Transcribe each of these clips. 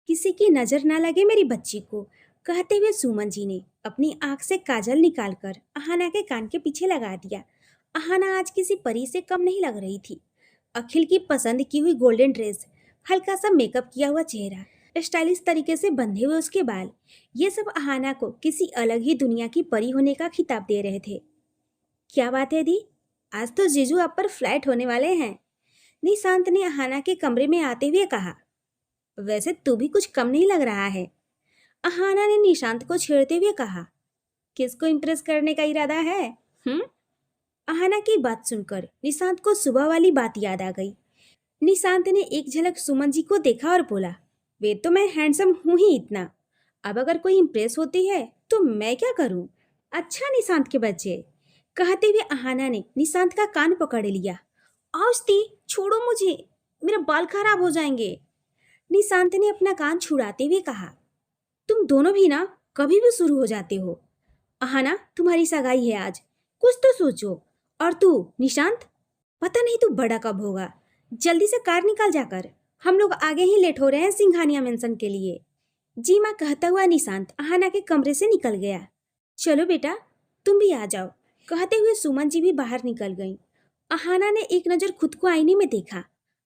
किसी की नजर ना लगे मेरी बच्ची को, कहते हुए सुमन जी ने अपनी आंख से काजल निकालकर अहाना के कान के पीछे लगा दिया। अहाना आज किसी परी से कम नहीं लग रही थी। अखिल की पसंद की हुई गोल्डन ड्रेस, हल्का सा मेकअप किया हुआ चेहरा, स्टाइलिश तरीके से बंधे हुए उसके बाल, ये सब अहाना को किसी अलग ही दुनिया की परी होने का खिताब दे रहे थे। क्या बात है दी, आज तो जीजू आप पर फ्लैट होने वाले हैं, निशांत ने अहाना के कमरे में आते हुए कहा। वैसे तू भी कुछ कम नहीं लग रहा है, अहाना ने निशांत को छेड़ते हुए कहा। किसको इम्प्रेस करने का इरादा है? हम्म। अहाना की बात सुनकर निशांत को सुबह वाली बात याद आ गई। निशांत ने एक झलक सुमन जी को देखा और बोला, वे तो मैं हैंडसम हूं ही इतना, अब अगर कोई इम्प्रेस होती है तो मैं क्या करूं? अच्छा निशांत के बच्चे, कहते हुए अहाना ने निशांत का कान पकड़ लिया। औस्ती, छोड़ो मुझे, मेरे बाल खराब हो जाएंगे, निशांत ने अपना कान छुड़ाते हुए कहा। तुम दोनों भी ना कभी भी शुरू हो जाते हो। अहाना, तुम्हारी सगाई है आज, कुछ तो सोचो। और तू निशांत, पता नहीं तू बड़ा कब होगा। जल्दी से कार निकाल जाकर, हम लोग आगे ही लेट हो रहे हैं सिंघानिया मेंशन के लिए। जी माँ, कहता हुआ निशांत अहाना के कमरे से निकल गया। चलो बेटा, तुम भी आ जाओ, कहते हुए सुमन जी भी बाहर निकल गईं। अहाना ने एक नजर खुद को आईने में देखा।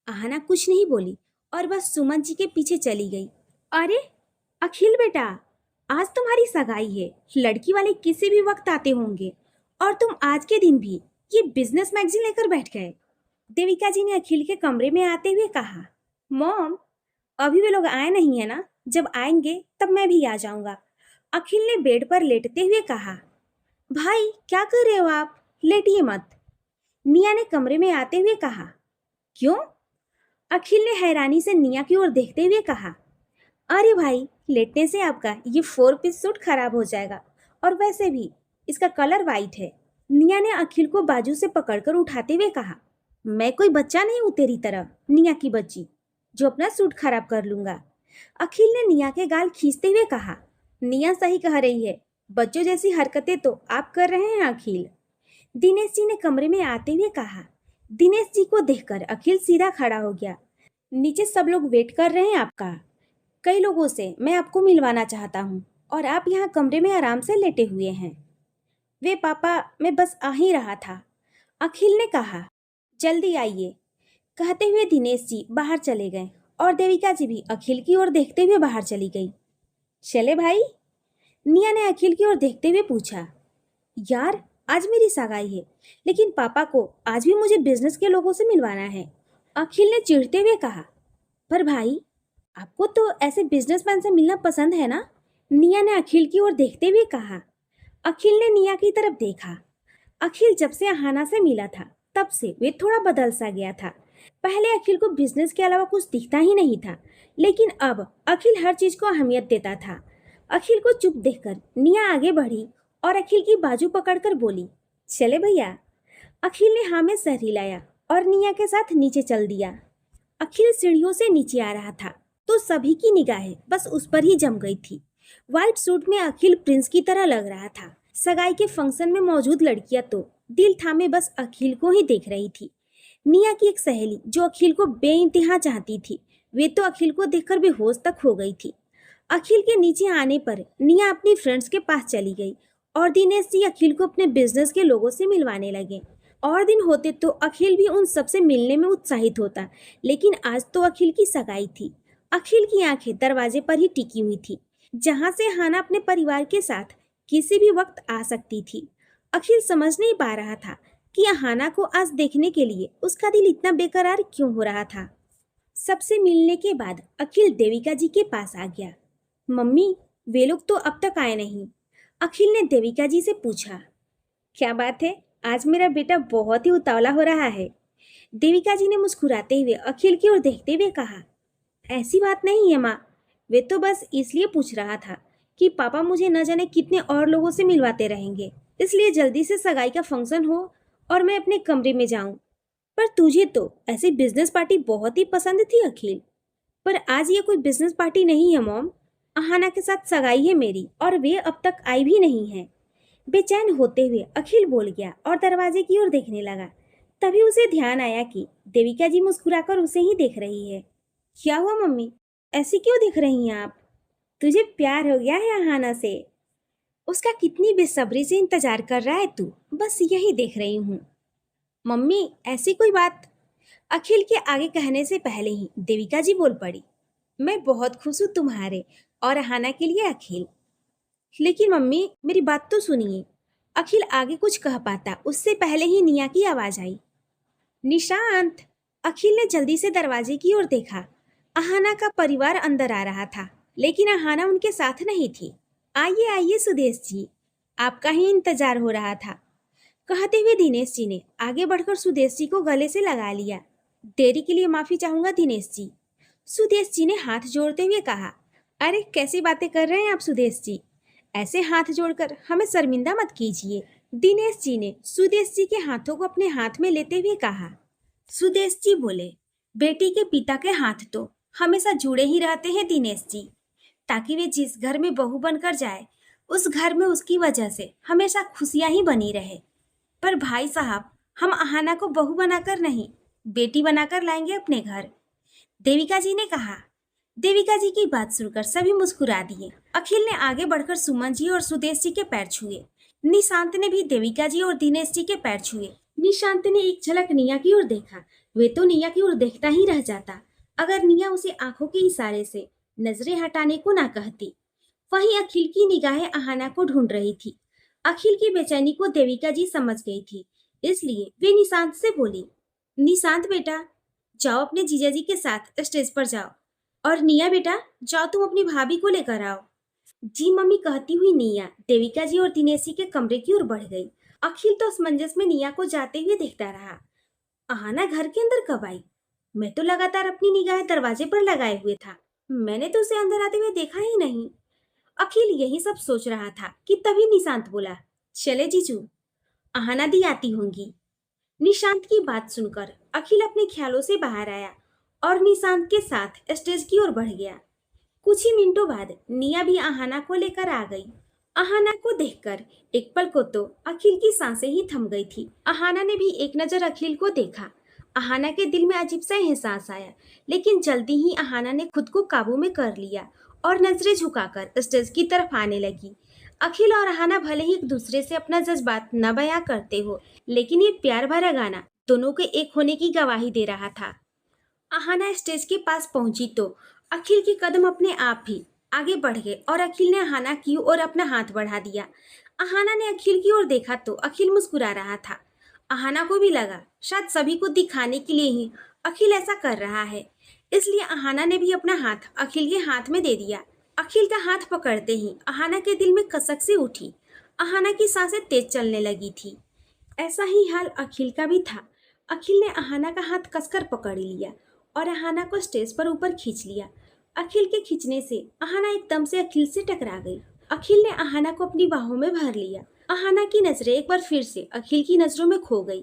अहाना कुछ नहीं बोली और बस सुमन जी के पीछे चली गई। अरे अखिल बेटा, आज तुम्हारी सगाई है, लड़की वाले किसी भी वक्त आते होंगे और तुम आज के दिन भी ये बिजनेस मैगजीन लेकर बैठ गए, देविका जी ने अखिल के कमरे में आते हुए कहा। मॉम, अभी वे लोग आए नहीं है ना, जब आएंगे तब मैं भी आ जाऊंगा, अखिल ने बेड पर लेटते हुए कहा। भाई क्या कर रहे हो आप, लेटिए मत, निया ने कमरे में आते हुए कहा। क्यों? अखिल ने हैरानी से निया की ओर देखते हुए कहा। अरे भाई, लेटने से आपका ये 4 पीस सूट खराब हो जाएगा, और वैसे भी इसका कलर वाइट है, निया ने अखिल को बाजू से पकड़कर उठाते हुए कहा। मैं कोई बच्चा नहीं हूं तेरी तरह, निया की बच्ची, जो अपना सूट खराब कर लूंगा, अखिल ने निया के गाल खींचते हुए कहा। निया सही कह रही है, बच्चों जैसी हरकतें तो आप कर रहे हैं अखिल, दिनेश जी ने कमरे में आते हुए कहा। दिनेश जी को देखकर अखिल सीधा खड़ा हो गया। नीचे सब लोग वेट कर रहे हैं आपका, कई लोगों से मैं आपको मिलवाना चाहता हूँ और आप यहाँ कमरे में आराम से लेटे हुए हैं। वे पापा, मैं बस आ ही रहा था, अखिल ने कहा। जल्दी आइए, कहते हुए दिनेश जी बाहर चले गए और देविका जी भी अखिल की ओर देखते हुए बाहर चली गई। चले भाई, निया ने अखिल की ओर देखते हुए पूछा। यार, आज मेरी सगाई है, लेकिन पापा को आज भी मुझे बिजनेस के लोगों से मिलवाना है, अखिल ने चिढ़ते हुए कहा। पर भाई, आपको तो ऐसे बिजनेसमैन से मिलना पसंद है ना, निया ने अखिल की ओर देखते हुए कहा। अखिल ने निया की तरफ देखा। अखिल जब से अहाना से मिला था तब से वे थोड़ा बदल सा गया था। पहले अखिल को बिजनेस के अलावा कुछ दिखता ही नहीं था, लेकिन अब अखिल हर चीज को अहमियत देता था। अखिल को चुप देखकर निया आगे बढ़ी और अखिल की बाजू पकड़कर बोली, चले भैया। अखिल ने हाँ में सर हिलाया और निया के साथ नीचे चल दिया। अखिल सीढ़ियों से नीचे आ रहा था तो सभी की निगाहें बस उस पर ही जम गई थी। व्हाइट सूट में अखिल प्रिंस की तरह लग रहा था। सगाई के फंक्शन में मौजूद लड़कियां तो दिल थामे बस अखिल को ही देख रही थी। निया की एक सहेली जो अखिल को बेइंतहा चाहती थी, वे तो अखिल को देखकर बेहोश तक हो गई थी। अखिल के नीचे आने पर निया अपनी फ्रेंड्स के पास चली गई और दिनेश जी अखिल को अपने बिजनेस के लोगों से मिलवाने लगे। और दिन होते तो अखिल भी उन सबसे मिलने में उत्साहित होता, लेकिन आज तो अखिल की सगाई थी। अखिल की आंखें दरवाजे पर ही टिकी हुई थी, जहां से हाना अपने परिवार के साथ किसी भी वक्त आ सकती थी। अखिल समझ नहीं पा रहा था कि हाना को आज देखने के लिए उसका दिल इतना बेकरार क्यों हो रहा था। सबसे मिलने के बाद अखिल देविका जी के पास आ गया। मम्मी, वे लोग तो अब तक आए नहीं, अखिल ने देविका जी से पूछा। क्या बात है, आज मेरा बेटा बहुत ही उतावला हो रहा है, देविका जी ने मुस्कुराते हुए अखिल की ओर देखते हुए कहा। ऐसी बात नहीं है माँ, वे तो बस इसलिए पूछ रहा था कि पापा मुझे न जाने कितने और लोगों से मिलवाते रहेंगे, इसलिए जल्दी से सगाई का फंक्शन हो और मैं अपने कमरे में जाऊं। पर तुझे तो ऐसी बिजनेस पार्टी बहुत ही पसंद थी अखिल। पर आज ये कोई बिजनेस पार्टी नहीं है मॉम, अहाना के साथ सगाई है मेरी और वे अब तक आई भी नहीं है। बेचैन होते हुए अखिल बोल गया और दरवाजे की ओर देखने लगा। तभी उसे ध्यान आया कि देविका जी मुस्कुराकर उसे ही देख रही है। क्या हुआ मम्मी, ऐसी क्यों दिख रही हैं आप? तुझे प्यार हो गया है अहाना से? उसका कितनी बेसब्री से इंतजार कर रहा है तू, बस यही देख रही हूँ। मम्मी, ऐसी कोई बात? अखिल के आगे कहने से पहले ही देविका जी बोल पड़ी। मैं बहुत खुश हूँ तुम्हारे और अहाना के लिए अखिल। लेकिन मम्मी, मेरी बात तो सुनिए। अखिल आगे कुछ कह पाता उससे पहले ही निया की आवाज आई। निशांत। अखिल ने जल्दी से दरवाजे की ओर देखा। अहाना का परिवार अंदर आ रहा था, लेकिन अहाना उनके साथ नहीं थी। आइए आइए सुदेश जी, आपका ही इंतजार हो रहा था, कहते हुए दिनेश जी ने आगे बढ़कर सुदेश जी को गले से लगा लिया। देरी के लिए माफी चाहूंगा दिनेश जी। सुदेश जी ने हाथ जोड़ते हुए कहा। अरे कैसी बातें कर रहे हैं आप सुदेश जी, ऐसे हाथ जोड़कर हमें शर्मिंदा मत कीजिए। दिनेश जी ने सुदेश जी के हाथों को अपने हाथ में लेते हुए कहा। सुदेश जी बोले, बेटी के पिता के हाथ तो हमेशा जुड़े ही रहते हैं दिनेश जी, ताकि वे जिस घर में बहू बनकर जाए उस घर में उसकी वजह से हमेशा खुशियां ही बनी रहे। पर भाई साहब, हम अहाना को बहू बनाकर नहीं, बेटी बनाकर लाएंगे अपने घर, देविका जी ने कहा। देविका जी की बात सुनकर सभी मुस्कुरा दिए। अखिल ने आगे बढ़कर सुमन जी और सुदेश जी के पैर छुए। निशांत ने भी देविका जी और दिनेश जी के पैर छुए। निशांत ने एक झलक निया की ओर देखा। वे तो निया की ओर देखता ही रह जाता, अगर निया उसे आंखों के इशारे से नजरें हटाने को ना कहती। वहीं अखिल की निगाहें अहाना को ढूंढ रही थी। अखिल की बेचैनी को देविका जी समझ गई थी, इसलिए वे निशांत से बोली, निशांत बेटा, जाओ अपने जीजा जी के साथ स्टेज पर जाओ, और निया बेटा, जाओ तुम अपनी भाभी को लेकर आओ। जी मम्मी, कहती हुई निया देविका जी और दिनेश जी के कमरे की ओर बढ़ गई। अखिल तो असमंजस में निया को जाते हुए देखता रहा। अहाना घर के अंदर कब आई? मैं तो लगातार अपनी निगाहें दरवाजे पर लगाए हुए था, मैंने तो उसे अंदर आते हुए देखा ही नहीं। अखिल यही सब सोच रहा था कि तभी निशांत बोला, चले जीजू, अहाना दी आती होंगी। निशांत की बात सुनकर अखिल अपने ख्यालों से बाहर आया और निशांत के साथ स्टेज की ओर बढ़ गया। कुछ ही मिनटों बाद निया भी अहाना को लेकर आ गई। अहाना को देखकर एक पल को तो अखिल की सांसें ही थम गई थी। अहाना ने भी एक नजर अखिल को देखा। अहाना के दिल में अजीब सा एहसास आया, लेकिन जल्दी ही अहाना ने खुद को काबू में कर लिया और नजरें झुकाकर स्टेज की तरफ आने लगी। अखिल और अहाना भले ही एक दूसरे से अपना जज्बात न बयां करते हो, लेकिन ये प्यार भरा गाना दोनों के एक होने की गवाही दे रहा था। अहाना स्टेज के पास पहुंची तो अखिल के कदम अपने आप ही आगे बढ़ गए और अखिल ने अहाना की ओर अपना हाथ बढ़ा दिया। अहाना ने अखिल की ओर देखा तो अखिल मुस्कुरा रहा था। अहाना को भी लगा शायद सभी को दिखाने के लिए ही अखिल ऐसा कर रहा है, इसलिए अहाना ने भी अपना हाथ अखिल के हाथ में दे दिया। अखिल का हाथ पकड़ते ही अहाना के दिल में कसक सी उठी। अहाना की सांसें तेज चलने लगी थी। ऐसा ही हाल अखिल का भी था। अखिल ने अहाना का हाथ कसकर पकड़ लिया और अहाना को स्टेज पर ऊपर खींच लिया। अखिल के खींचने से अहाना एकदम से अखिल से टकरा गई। अखिल ने अहाना को अपनी बाहों में भर लिया। अहाना की नजरें एक बार फिर से अखिल की नजरों में खो गई,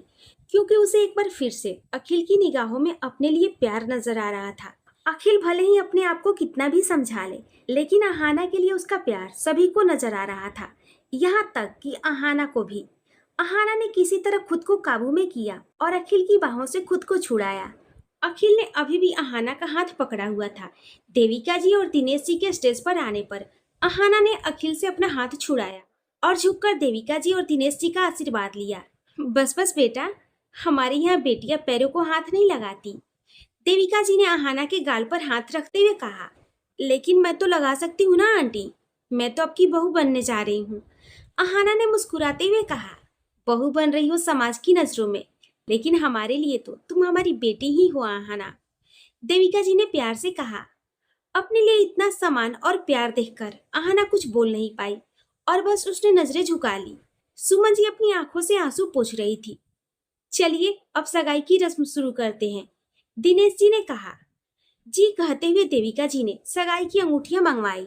क्योंकि उसे एक बार फिर से अखिल की निगाहों में अपने लिए प्यार नजर आ रहा था। अखिल भले ही अपने आप को कितना भी समझा ले, लेकिन अहाना के लिए उसका प्यार सभी को नजर आ रहा था, यहाँ तक कि अहाना को भी। अहाना ने किसी तरह खुद को काबू में किया और अखिल की बाहों से खुद को छुड़ाया। अखिल ने अभी भी अहाना का हाथ पकड़ा हुआ था। देविका जी और दिनेश जी के स्टेज पर आने पर अहाना ने अखिल से अपना हाथ छुड़ाया और झुककर देविका जी और दिनेश जी का आशीर्वाद लिया। बस बस बेटा, हमारे यहाँ बेटियां पैरों को हाथ नहीं लगाती, देविका जी ने अहाना के गाल पर हाथ रखते हुए कहा। लेकिन मैं तो लगा सकती हूँ ना आंटी, मैं तो आपकी बहू बनने जा रही हूँ, अहाना ने मुस्कुराते हुए कहा। बहू बन रही हो समाज की नजरों में, लेकिन हमारे लिए तो तुम हमारी बेटी ही हो अहाना, देविका जी ने प्यार से कहा। अपने लिए इतना सम्मान और प्यार देखकर अहाना कुछ बोल नहीं पाई और बस उसने नजरें झुका ली। सुमन जी अपनी आंखों से आंसू पोंछ रही थी। चलिए अब सगाई की रस्म शुरू करते हैं, दिनेश जी ने कहा। जी कहते हुए देविका जी ने सगाई की अंगूठियां मंगवाई।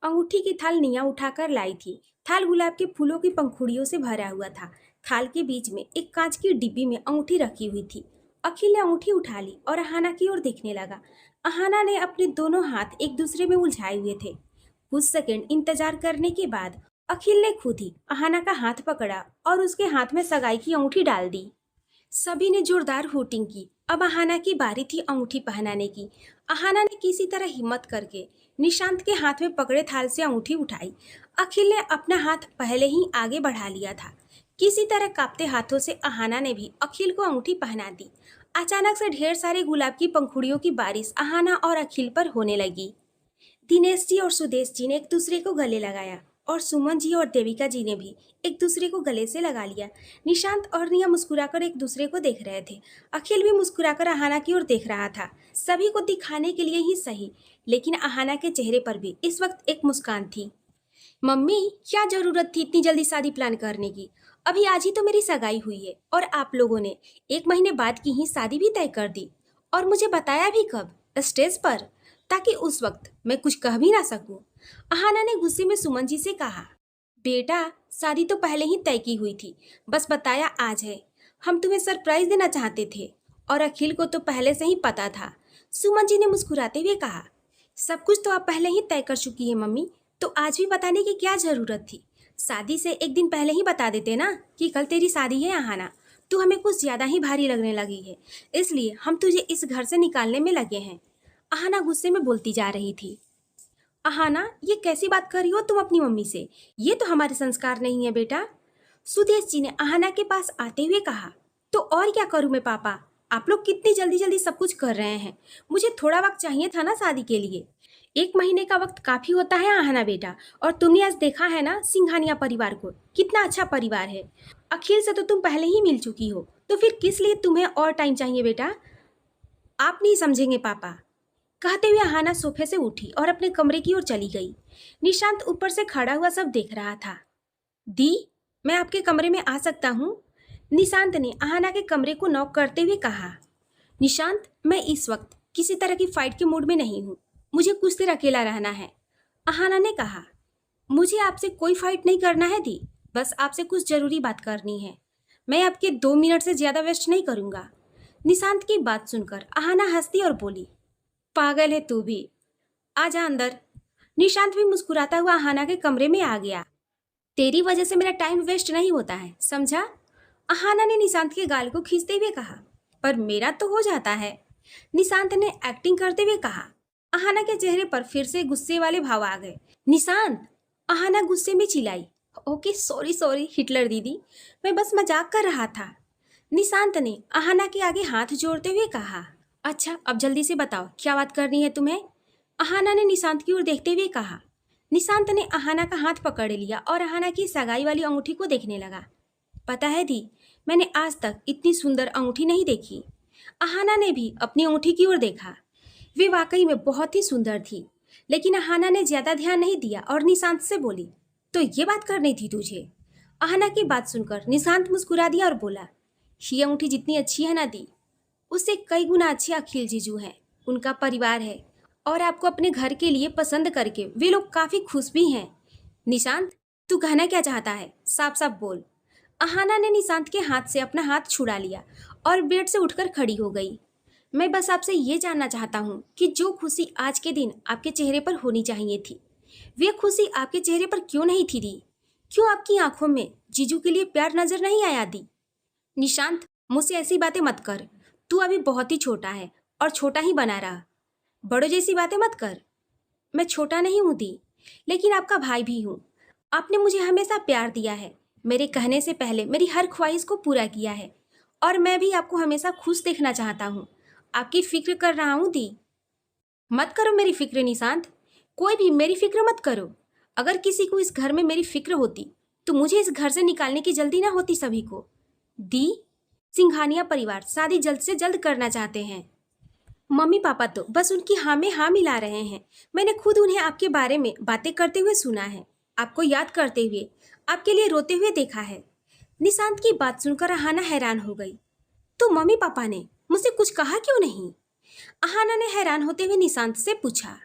अंगूठी की थाल निया उठाकर लाई थी। थाल गुलाब के फूलों की पंखुड़ियों से भरा हुआ था। थाल के बीच में एक कांच की डिब्बी में अंगूठी रखी हुई थी। अखिल ने अंगूठी उठा ली और अहाना की ओर देखने लगा। अहाना ने अपने दोनों हाथ एक दूसरे में उलझाए हुए थे। कुछ सेकंड इंतजार करने के बाद अखिल ने खुद ही अहाना का हाथ पकड़ा और उसके हाथ में सगाई की अंगूठी डाल दी। सभी ने जोरदार हूटिंग की अब अहाना की बारी थी अंगूठी पहनाने की। अहाना ने किसी तरह हिम्मत करके निशांत के हाथ में पकड़े थाल से अंगूठी उठाई। अखिल ने अपना हाथ पहले ही आगे बढ़ा लिया था। किसी तरह कांपते हाथों से अहाना ने भी अखिल को अंगूठी पहना दी। अचानक से ढेर सारे गुलाब की पंखुड़ियों की बारिश अहाना और अखिल पर होने लगी। दिनेश जी और सुदेश जी ने एक दूसरे को गले लगाया और सुमन जी और देविका जी ने भी एक दूसरे को गले से लगा लिया। निशांत और निया मुस्कुराकर एक दूसरे को देख रहे थे। अखिल भी मुस्कुराकर अहाना की ओर देख रहा था, सभी को दिखाने के लिए ही सही, लेकिन अहाना के चेहरे पर भी इस वक्त एक मुस्कान थी। मम्मी, क्या जरूरत थी इतनी जल्दी शादी प्लान करने की? अभी आज ही तो मेरी सगाई हुई है और आप लोगों ने 1 महीने बाद की ही शादी भी तय कर दी, और मुझे बताया भी कब? स्टेज पर, ताकि उस वक्त मैं कुछ कह भी ना सकूं। अहाना ने गुस्से में सुमन जी से कहा, बेटा शादी तो पहले ही तय की हुई थी, बस बताया आज है। हम तुम्हें सरप्राइज देना चाहते थे और अखिल को तो पहले से ही पता था। सुमन जी ने मुस्कुराते हुए कहा, सब कुछ तो आप पहले ही तय कर चुकी है मम्मी, तो आज भी बताने की क्या जरूरत थी? शादी से एक दिन पहले ही बता देते ना कि कल तेरी शादी है अहाना। तू हमें कुछ ज्यादा ही भारी लगने लगी है, इसलिए हम तुझे इस घर से निकालने में लगे हैं। अहाना गुस्से में बोलती जा रही थी। अहाना, ये कैसी बात कर रही हो तुम अपनी मम्मी से? ये तो हमारे संस्कार नहीं है बेटा। सुदेश जी ने अहाना के पास आते हुए कहा, तो और क्या करूं मैं पापा? आप लोग कितनी जल्दी जल्दी सब कुछ कर रहे हैं। मुझे थोड़ा वक्त चाहिए था ना शादी के लिए। 1 महीने का वक्त काफी होता है अहाना बेटा, और तुमने आज देखा है ना सिंघानिया परिवार को, कितना अच्छा परिवार है। अखिल से तो तुम पहले ही मिल चुकी हो, तो फिर किस लिए तुम्हें और टाइम चाहिए बेटा? आप नहीं समझेंगे पापा। कहते हुए अहाना सोफे से उठी और अपने कमरे की ओर चली गई। निशांत ऊपर से खड़ा हुआ सब देख रहा था। दी, मैं आपके कमरे में आ सकता हूँ? निशांत ने अहाना के कमरे को नॉक करते हुए कहा। निशांत, मैं इस वक्त किसी तरह की फाइट के मूड में नहीं हूँ, मुझे कुछ देर अकेला रहना है। अहाना ने कहा, मुझे आपसे कोई फाइट नहीं करना है दी, बस आपसे कुछ जरूरी बात करनी है। मैं आपके 2 मिनट से ज्यादा वेस्ट नहीं करूंगा। निशांत की बात सुनकर अहाना हंसती और बोली, पागल है तू भी, आजा अंदर। निशांत भी मुस्कुराता हुआ अहाना के कमरे में आ गया। तेरी वजह से मेरा टाइम वेस्ट नहीं होता है, समझा? अहाना ने निशांत के गाल को खींचते हुए कहा। पर मेरा तो हो जाता है, निशांत ने एक्टिंग करते हुए कहा। अहाना के चेहरे पर फिर से गुस्से वाले भाव आ गए। निशांत, अहाना गुस्से में चिल्लाई। ओके सॉरी सॉरी हिटलर दीदी, मैं बस मजाक कर रहा था, निशांत ने अहाना के आगे हाथ जोड़ते हुए कहा। अच्छा, अब जल्दी से बताओ क्या बात करनी है तुम्हें? अहाना ने निशांत की ओर देखते हुए कहा। निशांत ने अहाना का हाथ पकड़ लिया और अहाना की सगाई वाली अंगूठी को देखने लगा। पता है दी, मैंने आज तक इतनी सुंदर अंगूठी नहीं देखी। अहाना ने भी अपनी अंगूठी की ओर देखा। वे वाकई में बहुत ही सुंदर थी, लेकिन अहाना ने ज्यादा ध्यान नहीं दिया और निशांत से बोली, तो ये बात करनी थी तुझे? अहाना की बात सुनकर निशांत मुस्कुरा दिया और बोला, ये अंगूठी जितनी अच्छी है ना दी, उससे कई गुना अच्छे अखिल जीजू हैं, उनका परिवार है, और आपको अपने घर के लिए पसंद करके वे लोग काफी खुश भी हैं। निशांत, तू कहना क्या चाहता है, साफ साफ बोल। अहाना ने निशांत के हाथ से अपना हाथ छुड़ा लिया और बेड से उठकर खड़ी हो गई। मैं बस आपसे ये जानना चाहता हूँ कि जो खुशी आज के दिन आपके चेहरे पर होनी चाहिए थी, वे खुशी आपके चेहरे पर क्यों नहीं थी दी? क्यों आपकी आंखों में जीजू के लिए प्यार नजर नहीं आया दी? निशांत, मुझसे ऐसी बातें मत कर, तू अभी बहुत ही छोटा है और छोटा ही बना रहा। बड़ों जैसी बातें मत कर। मैं छोटा नहीं हूँ दी, लेकिन आपका भाई भी हूँ। आपने मुझे हमेशा प्यार दिया है, मेरे कहने से पहले मेरी हर ख्वाहिश को पूरा किया है, और मैं भी आपको हमेशा खुश देखना चाहता हूँ। आपकी फिक्र कर रहा हूँ दी। मत करो मेरी फिक्र निशांत, कोई भी मेरी फिक्र मत करो। अगर किसी को इस घर में मेरी फिक्र होती तो मुझे इस घर से निकालने की जल्दी ना होती सभी को। दी, सिंघानिया परिवार शादी जल्द से जल्द करना चाहते हैं। मम्मी पापा तो बस उनकी हाँ में हाँ मिला रहे हैं। मैंने खुद उन्हें आपके बारे में बातें करते हुए सुना है, आपको याद करते हुए, आपके लिए रोते हुए देखा है। निशांत की बात सुनकर अहाना हैरान हो गई। तो मम्मी पापा ने मुझसे कुछ कहा क्यों नहीं? अहाना ने हैरान होते हुए निशांत से पूछा।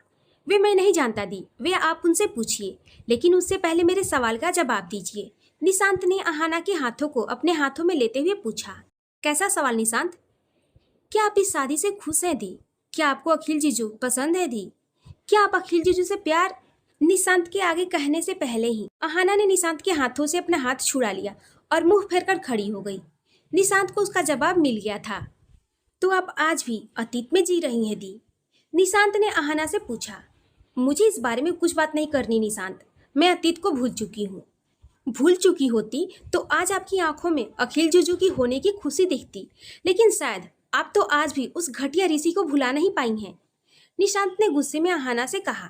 वे मैं नहीं जानता दी, वे आप उनसे पूछिए, लेकिन उससे पहले मेरे सवाल का जवाब दीजिए। निशांत ने अहाना के हाथों को अपने हाथों में लेते हुए पूछा। कैसा सवाल निशांत? क्या आप इस शादी से खुश हैं दी? क्या आपको अखिल जीजू पसंद है दी? क्या आप अखिल जीजू से प्यार? निशांत के आगे कहने से पहले ही अहाना ने निशांत के हाथों से अपना हाथ छुड़ा लिया और मुंह फेरकर खड़ी हो गई। निशांत को उसका जवाब मिल गया था। तो आप आज भी अतीत में जी रही हैं दी? निशांत ने अहाना से पूछा। मुझे इस बारे में कुछ बात नहीं करनी निशांत, मैं अतीत को भूल चुकी हूँ। भूल चुकी होती तो आज आपकी आंखों में अखिल जुजू की होने की खुशी दिखती, लेकिन शायद आप तो आज भी उस घटिया ऋषि को भुला नहीं पाई हैं। निशांत ने गुस्से में अहाना से कहा।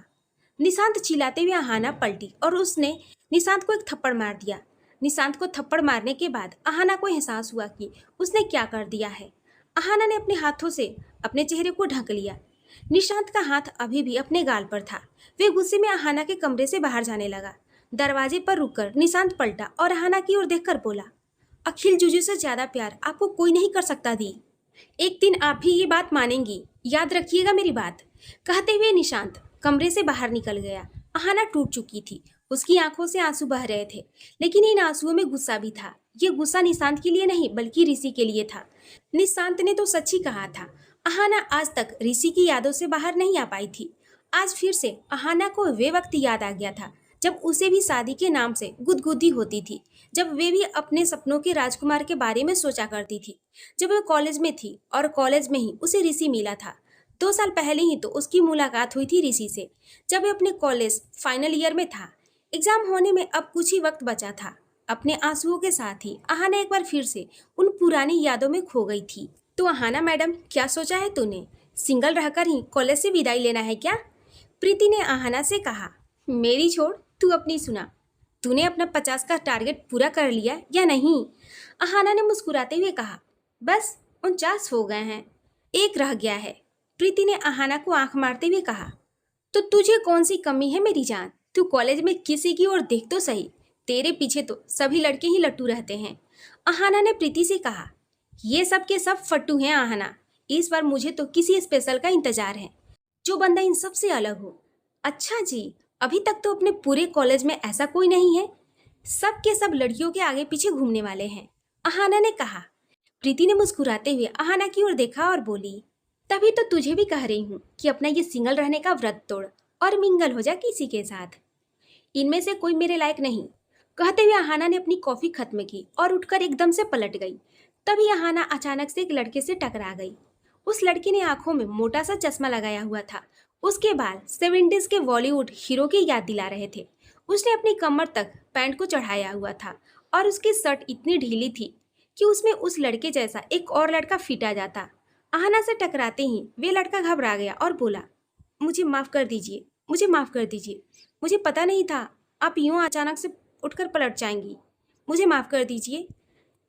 निशांत चिल्लाते हुए अहाना पलटी और उसने निशांत को एक थप्पड़ मार दिया। निशांत को थप्पड़ मारने के बाद अहाना को एहसास हुआ कि उसने क्या कर दिया है। अहाना ने अपने हाथों से अपने चेहरे को ढक लिया। निशांत का हाथ अभी भी अपने गाल पर था। वे गुस्से में अहाना के कमरे से बाहर जाने लगा। दरवाजे पर रुककर निशांत पलटा और अहाना की ओर देखकर बोला, अखिल जुजू से ज्यादा प्यार आपको कोई नहीं कर सकता दी। एक दिन आप भी ये बात मानेंगी, याद रखिएगा मेरी बात। कहते हुए निशांत कमरे से बाहर निकल गया। अहाना टूट चुकी थी, उसकी आंखों से आंसू बह रहे थे, लेकिन इन आंसुओं में गुस्सा भी था। ये गुस्सा निशांत के लिए नहीं बल्कि ऋषि के लिए था। निशांत ने तो सच ही कहा था, अहाना आज तक ऋषि की यादों से बाहर नहीं आ पाई थी। आज फिर से अहाना को वे वक्त याद आ गया था जब उसे भी शादी के नाम से गुदगुदी होती थी, जब वे भी अपने सपनों के राजकुमार के बारे में सोचा करती थी, जब वह कॉलेज में थी और कॉलेज में ही उसे ऋषि मिला था। 2 साल पहले ही तो उसकी मुलाकात हुई थी ऋषि से, जब वह अपने कॉलेज फाइनल ईयर में था। एग्जाम होने में अब कुछ ही वक्त बचा था। अपने आंसुओं के साथ ही अहाना एक बार फिर से उन पुरानी यादों में खो गई थी। तो अहाना मैडम, क्या सोचा है तूने? सिंगल रहकर ही कॉलेज से विदाई लेना है क्या? प्रीति ने अहाना से कहा। मेरी छोड़, तू अपनी सुना। तूने अपना 50 का टारगेट पूरा कर लिया या नहीं? अहाना ने मुस्कुराते हुए कहा। बस 49 हो गए हैं, एक रह गया है। प्रीति ने अहाना को आंख मारते हुए कहा। तो तुझे कौन सी कमी है मेरी जान? तू कॉलेज में किसी की ओर देख तो सही, तेरे पीछे तो सभी लड़के ही लट्टू रहते हैं। अहाना ने प्रीति से कहा। ये सब के सब फट्टू हैं अहाना, इस बार मुझे तो किसी स्पेशल का इंतजार है, जो बंदा इन सब से अलग हो। अच्छा जी, अभी तक तो अपने पूरे कॉलेज में ऐसा कोई नहीं है, सब के सब लड़कियों के आगे पीछे घूमने वाले हैं, अहाना ने कहा। प्रीति ने मुस्कुराते हुए अहाना की ओर देखा और बोली, तभी तो तुझे भी कह रही हूँ कि अपना ये सिंगल रहने का व्रत तोड़ और मिंगल हो जा किसी के साथ। इनमें से कोई मेरे लायक नहीं। कहते हुए अहाना ने अपनी कॉफी खत्म की और उठकर एकदम से पलट गई। तभी अहाना अचानक से एक लड़के से टकरा गई। उस लड़के ने आंखों में मोटा सा चश्मा लगाया हुआ था। उसके बाल 70s के बॉलीवुड हीरो की याद दिला रहे थे। उसने अपनी कमर तक पैंट को चढ़ाया हुआ था और उसकी शर्ट इतनी ढीली थी कि उसमें उस लड़के जैसा एक और लड़का फिट आ जाता। अहाना से टकराते ही वे लड़का घबरा गया और बोला, मुझे माफ़ कर दीजिए, मुझे माफ़ कर दीजिए, मुझे पता नहीं था आप यूँ अचानक से उठकर पलट जाएंगी, मुझे माफ़ कर दीजिए,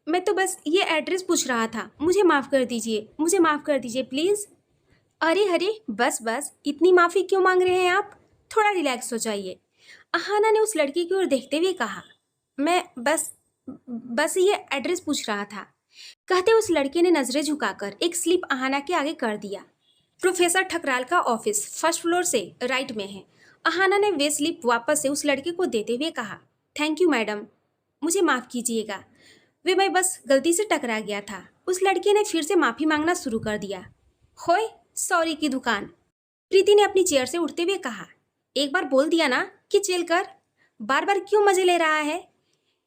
मैं तो बस ये एड्रेस पूछ रहा था, मुझे माफ़ कर दीजिए, मुझे माफ़ कर दीजिए प्लीज़। अरे अरे, बस बस, इतनी माफ़ी क्यों मांग रहे हैं आप? थोड़ा रिलैक्स हो जाइए। अहाना ने उस लड़के की ओर देखते हुए कहा। मैं बस बस ये एड्रेस पूछ रहा था। कहते उस लड़के ने नजरें झुकाकर एक स्लिप अहाना के आगे कर दिया। प्रोफेसर ठकराल का ऑफिस फर्स्ट फ्लोर से राइट में है। अहाना ने वे स्लिप वापस से उस लड़के को देते हुए कहा, थैंक यू मैडम, मुझे माफ़ कीजिएगा, वे मैं बस गलती से टकरा गया था। उस लड़के ने फिर से माफ़ी मांगना शुरू कर दिया। होए, सॉरी की दुकान। प्रीति ने अपनी चेयर से उठते हुए कहा, एक बार बोल दिया ना कि चिल कर, बार बार क्यों मजे ले रहा है?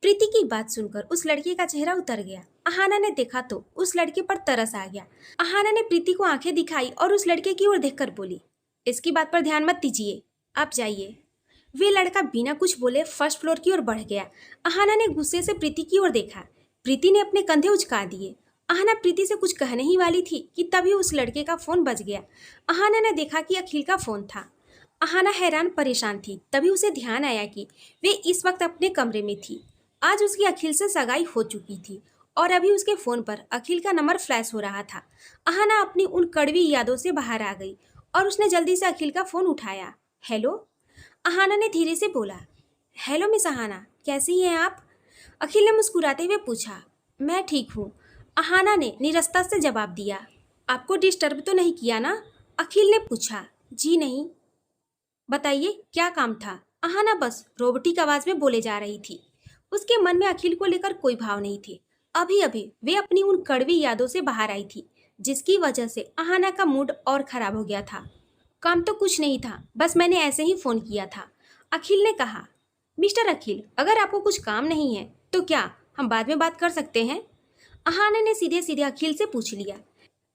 प्रीति की बात सुनकर उस लड़के का चेहरा उतर गया। अहाना ने देखा तो उस लड़के पर तरस आ गया। अहाना ने प्रीति को आंखें दिखाई और उस लड़के की ओर देखकर बोली, इसकी बात पर ध्यान मत दीजिए, आप जाइए। वे लड़का बिना कुछ बोले फर्स्ट फ्लोर की ओर बढ़ गया। अहाना ने गुस्से से प्रीति की ओर देखा। प्रीति ने अपने कंधे उचका दिए। अहाना प्रीति से कुछ कहने ही वाली थी कि तभी उस लड़के का फोन बज गया। अहाना ने देखा कि अखिल का फोन था। अहाना हैरान परेशान थी। तभी उसे ध्यान आया कि वे इस वक्त अपने कमरे में थी। आज उसकी अखिल से सगाई हो चुकी थी और अभी उसके फोन पर अखिल का नंबर फ्लैश हो रहा था। अहाना अपनी उन कड़वी यादों से बाहर आ गई और उसने जल्दी से अखिल का फोन उठाया। हेलो, अहाना ने धीरे से बोला। हेलो मिस अहाना, कैसी हैं आप? अखिल ने मुस्कुराते हुए पूछा। मैं ठीक हूँ, अहाना ने निरस्ता से जवाब दिया। आपको डिस्टर्ब तो नहीं किया ना? अखिल ने पूछा। जी नहीं। बताइए क्या काम था? अहाना बस रोबोटिक आवाज में बोले जा रही थी। उसके मन में अखिल को लेकर कोई भाव नहीं थे। अभी अभी वे अपनी उन कड़वी यादों से बाहर आई थी, जिसकी वजह से अहाना का मूड और खराब हो गया था। काम तो कुछ नहीं था, बस मैंने ऐसे ही फोन किया था, अखिल ने कहा। मिस्टर अखिल, अगर आपको कुछ काम नहीं है तो क्या हम बाद में बात कर सकते हैं? अहाना ने सीधे सीधे अखिल से पूछ लिया।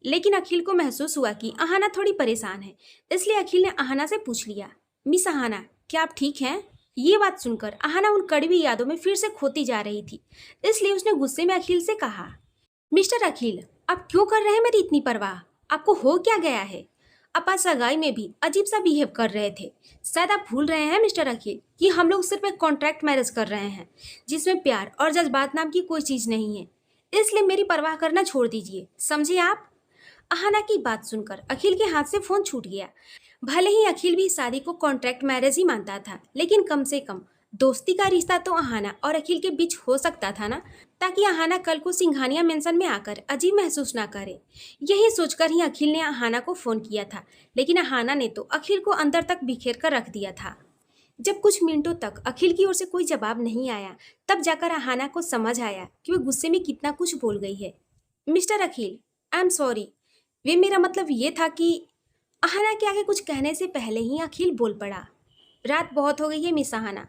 लेकिन अखिल को महसूस हुआ कि अहाना थोड़ी परेशान है, इसलिए अखिल ने अहाना से पूछ लिया, मिस अहाना, क्या आप ठीक हैं? ये बात सुनकर अहाना उन कड़वी यादों में फिर से खोती जा रही थी, इसलिए उसने गुस्से में अखिल से कहा, मिस्टर अखिल, आप क्यों कर रहे हैं मेरी इतनी परवाह? आपको हो क्या गया है? आप आज सगाई में भी अजीब सा बिहेव कर रहे थे। शायद आप भूल रहे हैं मिस्टर अखिल कि हम लोग सिर्फ एक कॉन्ट्रैक्ट मैरिज कर रहे हैं, जिसमें प्यार और जज्बात नाम की कोई चीज़ नहीं है। इसलिए मेरी परवाह करना छोड़ दीजिए, समझे आप? अहाना की बात सुनकर अखिल के हाथ से फोन छूट गया। भले ही अखिल भी शादी को कॉन्ट्रैक्ट मैरिज ही मानता था, लेकिन कम से कम दोस्ती का रिश्ता तो अहाना और अखिल के बीच हो सकता था ना, ताकि अहाना कल को सिंघानिया मेंशन में आकर अजीब महसूस ना करे। यही सोचकर ही अखिल ने अहाना को फोन किया था, लेकिन अहाना ने तो अखिल को अंदर तक बिखेर कर रख दिया था। जब कुछ मिनटों तक अखिल की ओर से कोई जवाब नहीं आया, तब जाकर अहाना को समझ आया कि वह गुस्से में कितना कुछ बोल गई है। Mister Akhil, I am sorry, वे मेरा मतलब ये था कि अहाना के आगे कुछ कहने से पहले ही अखिल बोल पड़ा, रात बहुत हो गई है मिस अहाना,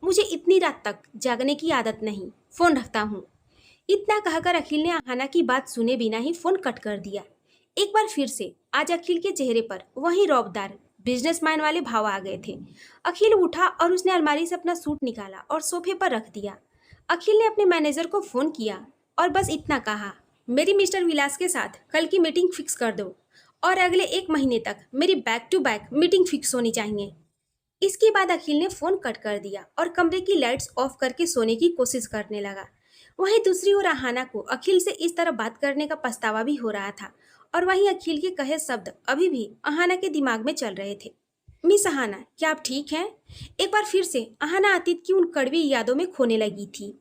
मुझे इतनी रात तक जागने की आदत नहीं, फोन रखता हूँ। इतना कहकर अखिल ने अहाना की बात सुने बिना ही फोन कट कर दिया। एक बार फिर से आज अखिल के चेहरे पर वही रौबदार बिजनेसमैन वाले भाव आ गए थे। अखिल उठा और उसने अलमारी से अपना सूट निकाला और सोफे पर रख दिया। अखिल ने अपने मैनेजर को फोन किया और बस इतना कहा, मेरी मिस्टर विलास के साथ कल की मीटिंग फिक्स कर दो और अगले 1 महीने तक मेरी back to back meeting fix होनी चाहिए। इसके बाद अखिल ने फोन कट कर दिया और कमरे की लाइट्स ऑफ करके सोने की कोशिश करने लगा। वहीं दूसरी ओर अहाना को अखिल से इस तरह बात करने का पछतावा भी हो रहा था, और वहीं अखिल के कहे शब्द अभी भी अहाना के दिमाग में चल रहे थे। मिस अहाना, क्या आप ठीक हैं? एक बार फिर से अहाना अतीत की उन कड़वी यादों में खोने लगी थी।